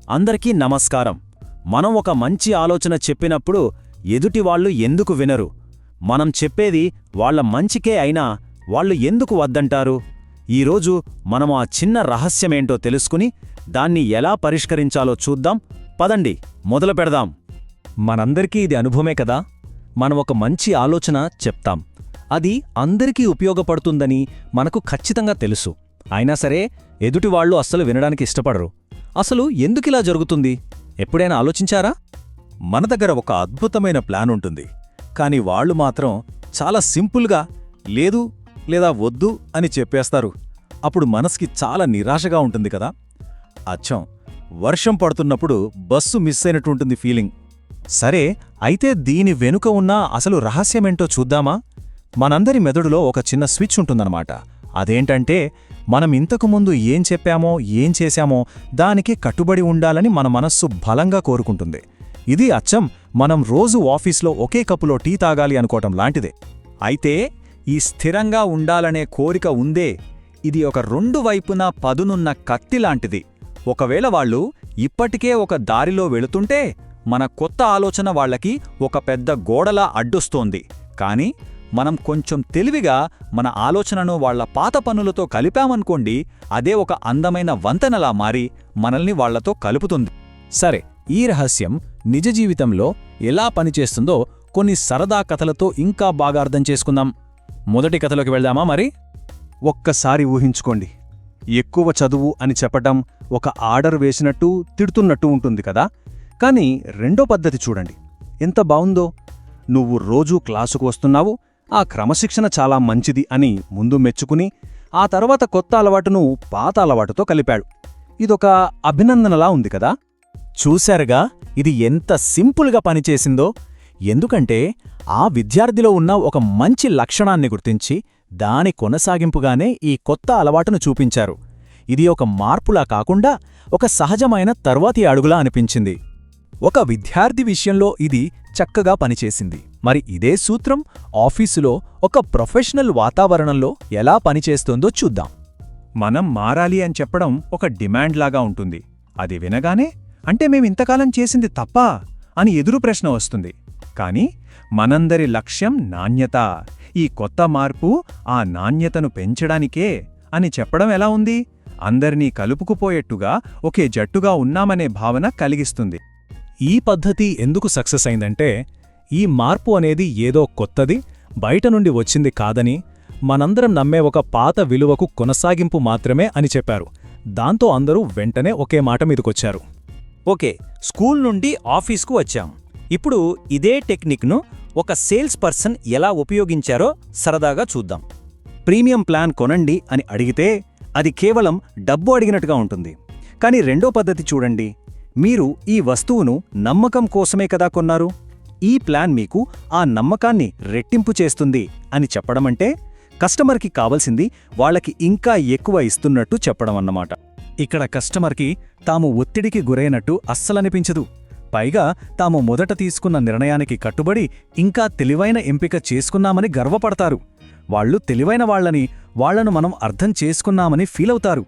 అందరికీ నమస్కారం. మనం ఒక మంచి ఆలోచన చెప్పినప్పుడు ఎదుటివాళ్లు ఎందుకు వినరు? మనం చెప్పేది వాళ్ల మంచికే అయినా వాళ్ళు ఎందుకు వద్దంటారు? ఈరోజు మనం ఆ చిన్న రహస్యమేంటో తెలుసుకుని దాన్ని ఎలా పరిష్కరించాలో చూద్దాం. పదండి, మొదలు పెడదాం. మనందరికీ ఇది అనుభవమే కదా. మనం ఒక మంచి ఆలోచన చెప్తాం, అది అందరికీ ఉపయోగపడుతుందని మనకు ఖచ్చితంగా తెలుసు. అయినా సరే ఎదుటివాళ్లు అస్సలు వినడానికి ఇష్టపడరు. అసలు ఎందుకిలా జరుగుతుంది? ఎప్పుడైనా ఆలోచించారా? మన దగ్గర ఒక అద్భుతమైన ప్లాన్ ఉంటుంది, కాని వాళ్లు మాత్రం చాలా సింపుల్గా లేదు లేదా వద్దు అని చెప్పేస్తారు. అప్పుడు మనసుకి చాలా నిరాశగా ఉంటుంది కదా. అచ్చం వర్షం పడుతున్నప్పుడు బస్సు మిస్ అయినట్టుంటుంది ఫీలింగ్. సరే, అయితే దీని వెనుక ఉన్న అసలు రహస్యమేంటో చూద్దామా? మనందరి మెదడులో ఒక చిన్న స్విచ్ ఉంటుందన్నమాట. అదేంటంటే, మనం ఇంతకుముందు ఏం చెప్పామో ఏం చేశామో దానికి కట్టుబడి ఉండాలని మన మనస్సు బలంగా కోరుకుంటుంది. ఇది అచ్చం మనం రోజు ఆఫీస్లో ఒకే కప్పులో టీ తాగాలి అనుకోవటం లాంటిదే. అయితే ఈ స్థిరంగా ఉండాలనే కోరిక ఉందే, ఇది ఒక రెండు వైపునా పదునున్న కత్తిలాంటిది. ఒకవేళ వాళ్ళు ఇప్పటికే ఒక దారిలో వెళుతుంటే మన కొత్త ఆలోచన వాళ్లకి ఒక పెద్ద గోడలా అడ్డొస్తోంది. కాని మనం కొంచెం తెలివిగా మన ఆలోచనను వాళ్ల పాత పనులతో కలిపామనుకోండి, అదే ఒక అందమైన వంతెనలా మారి మనల్ని వాళ్లతో కలుపుతుంది. సరే, ఈ రహస్యం నిజ జీవితంలో ఎలా పనిచేస్తుందో కొన్ని సరదా కథలతో ఇంకా బాగా అర్థం చేసుకుందాం. మొదటి కథలోకి వెళ్దామా మరి? ఒక్కసారి ఊహించుకోండి, ఎక్కువ చదువు అని చెప్పటం ఒక ఆర్డర్ వేసినట్టు తిడుతున్నట్టు ఉంటుంది కదా. కాని రెండో పద్ధతి చూడండి, ఎంత బావుందో. నువ్వు రోజూ క్లాసుకు వస్తున్నావు, ఆ క్రమశిక్షణ చాలా మంచిది అని ముందు మెచ్చుకుని ఆ తర్వాత కొత్త అలవాటును పాత అలవాటుతో కలిపాడు. ఇదొక అభినందనలా ఉంది కదా. చూశారుగా, ఇది ఎంత సింపుల్గా పనిచేసిందో. ఎందుకంటే ఆ విద్యార్థిలో ఉన్న ఒక మంచి లక్షణాన్ని గుర్తించి దాని కొనసాగింపుగానే ఈ కొత్త అలవాటును చూపించారు. ఇది ఒక మార్పులా కాకుండా ఒక సహజమైన తర్వాతి అడుగులా అనిపించింది. ఒక విద్యార్థి విషయంలో ఇది చక్కగా పనిచేసింది. మరి ఇదే సూత్రం ఆఫీసులో ఒక ప్రొఫెషనల్ వాతావరణంలో ఎలా పనిచేస్తోందో చూద్దాం. మనం మారాలి అని చెప్పడం ఒక డిమాండ్లాగా ఉంటుంది. అది వినగానే అంటే మేమింతకాలం చేసింది తప్పా అని ఎదురు ప్రశ్న వస్తుంది. కాని మనందరి లక్ష్యం నాణ్యత. ఈ కొత్త మార్పు ఆ నాణ్యతను పెంచడానికే అని చెప్పడం ఎలా ఉంది? అందరినీ కలుపుకుపోయేట్టుగా ఒకే జట్టుగా ఉన్నామనే భావన కలిగిస్తుంది. ఈ పద్ధతి ఎందుకు సక్సెస్ అయిందంటే, ఈ మార్పు అనేది ఏదో కొత్తది, బయట నుండి వచ్చింది కాదని, మనందరం నమ్మే ఒక పాత విలువకు కొనసాగింపు మాత్రమే అని చెప్పారు. దాంతో అందరూ వెంటనే ఒకే మాట మీదకొచ్చారు. ఓకే, స్కూల్ నుండి ఆఫీస్కు వచ్చాం. ఇప్పుడు ఇదే టెక్నిక్ను ఒక సేల్స్ పర్సన్ ఎలా ఉపయోగించారో సరదాగా చూద్దాం. ప్రీమియం ప్లాన్ కొనండి అని అడిగితే అది కేవలం డబ్బు అడిగినట్టుగా ఉంటుంది. కాని రెండో పద్ధతి చూడండి, మీరు ఈ వస్తువును నమ్మకం కోసమే కదా కొన్నారు, ఈ ప్లాన్ మీకు ఆ నమ్మకాన్ని రెట్టింపు చేస్తుంది అని చెప్పడమంటే కస్టమర్కి కావలసింది వాళ్లకి ఇంకా ఎక్కువ ఇస్తున్నట్టు చెప్పడమన్నమాట. ఇక్కడ కస్టమర్కి తాము ఒత్తిడికి గురైనట్టు అస్సలనిపించదు. పైగా తాము మొదట తీసుకున్న నిర్ణయానికి కట్టుబడి ఇంకా తెలివైన ఎంపిక చేసుకున్నామని గర్వపడతారు. వాళ్లు తెలివైన వాళ్లని, వాళ్లను మనం అర్థం చేసుకున్నామని ఫీలవుతారు.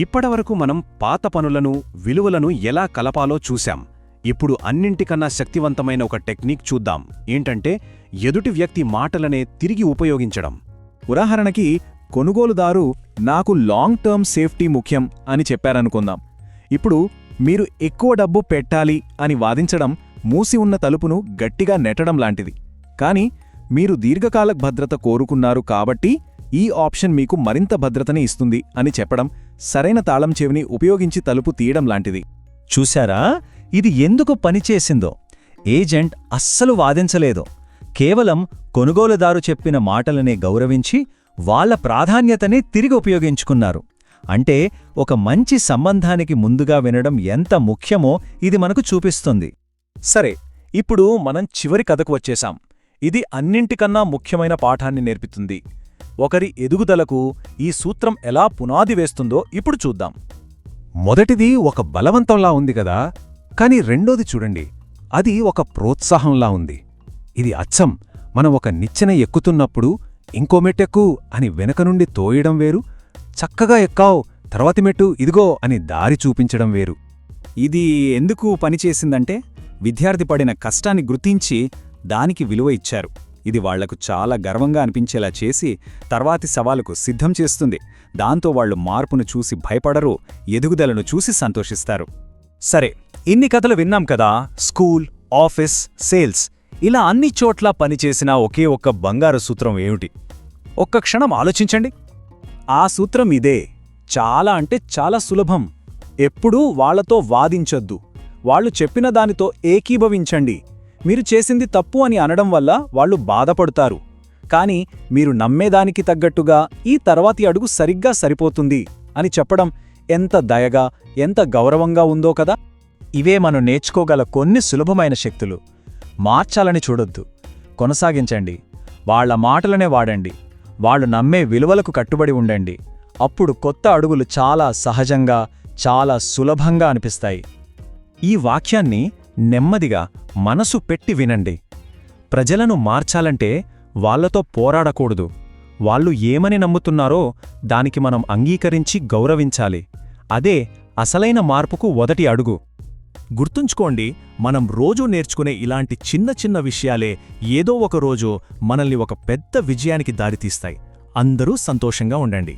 ఇప్పటివరకు మనం పాత పనులను, విలువలను ఎలా కలపాలో చూశాం. ఇప్పుడు అన్నింటికన్నా శక్తివంతమైన ఒక టెక్నిక్ చూద్దాం. ఏంటంటే, ఎదుటి వ్యక్తి మాటలనే తిరిగి ఉపయోగించడం. ఉదాహరణకి, కొనుగోలుదారు నాకు లాంగ్ టర్మ్ సేఫ్టీ ముఖ్యం అని చెప్పారనుకుందాం. ఇప్పుడు మీరు ఎక్కువ డబ్బు పెట్టాలి అని వాదించడం మూసి ఉన్న తలుపును గట్టిగా నెట్టడం లాంటిది. కాని మీరు దీర్ఘకాల భద్రత కోరుకున్నారు కాబట్టి ఈ ఆప్షన్ మీకు మరింత భద్రతని ఇస్తుంది అని చెప్పడం సరైన తాళం చెవిని ఉపయోగించి తలుపు తీయడం లాంటిది. చూశారా, ఇది ఎందుకు పనిచేసిందో? ఏజెంట్ అస్సలు వాదించలేదు. కేవలం కొనుగోలుదారు చెప్పిన మాటలనే గౌరవించి వాళ్ల ప్రాధాన్యతనే తిరిగి ఉపయోగించుకున్నారు. అంటే ఒక మంచి సంబంధానికి ముందుగా వినడం ఎంత ముఖ్యమో ఇది మనకు చూపిస్తుంది. సరే, ఇప్పుడు మనం చివరి కథకు వచ్చేశాం. ఇది అన్నింటికన్నా ముఖ్యమైన పాఠాన్ని నేర్పుతుంది. ఒకరి ఎదుగుదలకు ఈ సూత్రం ఎలా పునాది వేస్తుందో ఇప్పుడు చూద్దాం. మొదటిది ఒక బలవంతంలా ఉంది కదా, కాని రెండోది చూడండి, అది ఒక ప్రోత్సాహంలా ఉంది. ఇది అచ్చం మనం ఒక నిచ్చెన ఎక్కుతున్నప్పుడు ఇంకో మెట్టెక్కు అని వెనక నుండి తోయడం వేరు, చక్కగా ఎక్కావ్ తర్వాతి మెట్టు ఇదిగో అని దారి చూపించడం వేరు. ఇది ఎందుకు పనిచేసిందంటే విద్యార్థి పడిన కష్టాన్ని గుర్తించి దానికి విలువ ఇచ్చారు. ఇది వాళ్లకు చాలా గర్వంగా అనిపించేలా చేసి తర్వాతి సవాలుకు సిద్ధం చేస్తుంది. దాంతో వాళ్లు మార్పును చూసి భయపడరు, ఎదుగుదలను చూసి సంతోషిస్తారు. సరే, ఇన్ని కథలు విన్నాం కదా. స్కూల్, ఆఫీస్, సేల్స్ ఇలా అన్ని చోట్ల పనిచేసిన ఒకే ఒక్క బంగారు సూత్రం ఏమిటి? ఒక్క క్షణం ఆలోచించండి. ఆ సూత్రం ఇదే. చాలా అంటే చాలా సులభం. ఎప్పుడూ వాళ్లతో వాదించొద్దు. వాళ్ళు చెప్పిన దానితో ఏకీభవించండి. మీరు చేసింది తప్పు అని అనడం వల్ల వాళ్ళు బాధపడతారు. కాని మీరు నమ్మేదానికి తగ్గట్టుగా ఈ తర్వాతి అడుగు సరిగ్గా సరిపోతుంది అని చెప్పడం ఎంత దయగా, ఎంత గౌరవంగా ఉందో కదా. ఇవే మనం నేర్చుకోగల కొన్ని సులభమైన శక్తులు. మార్చాలని చూడొద్దు, కొనసాగించండి. వాళ్ల మాటలనే వాడండి. వాళ్ళు నమ్మే విలువలకు కట్టుబడి ఉండండి. అప్పుడు కొత్త అడుగులు చాలా సహజంగా, చాలా సులభంగా అనిపిస్తాయి. ఈ వాక్యాన్ని నెమ్మదిగా మనసు పెట్టి వినండి. ప్రజలను మార్చాలంటే వాళ్లతో పోరాడకూడదు. వాళ్ళు ఏమని నమ్ముతున్నారో దానికి మనం అంగీకరించి గౌరవించాలి. అదే అసలైన మార్పుకు మొదటి అడుగు. గుర్తుంచుకోండి, మనం రోజూ నేర్చుకునే ఇలాంటి చిన్న చిన్న విషయాలే ఏదో ఒక రోజు మనల్ని ఒక పెద్ద విజయానికి దారితీస్తాయి. అందరూ సంతోషంగా ఉండండి.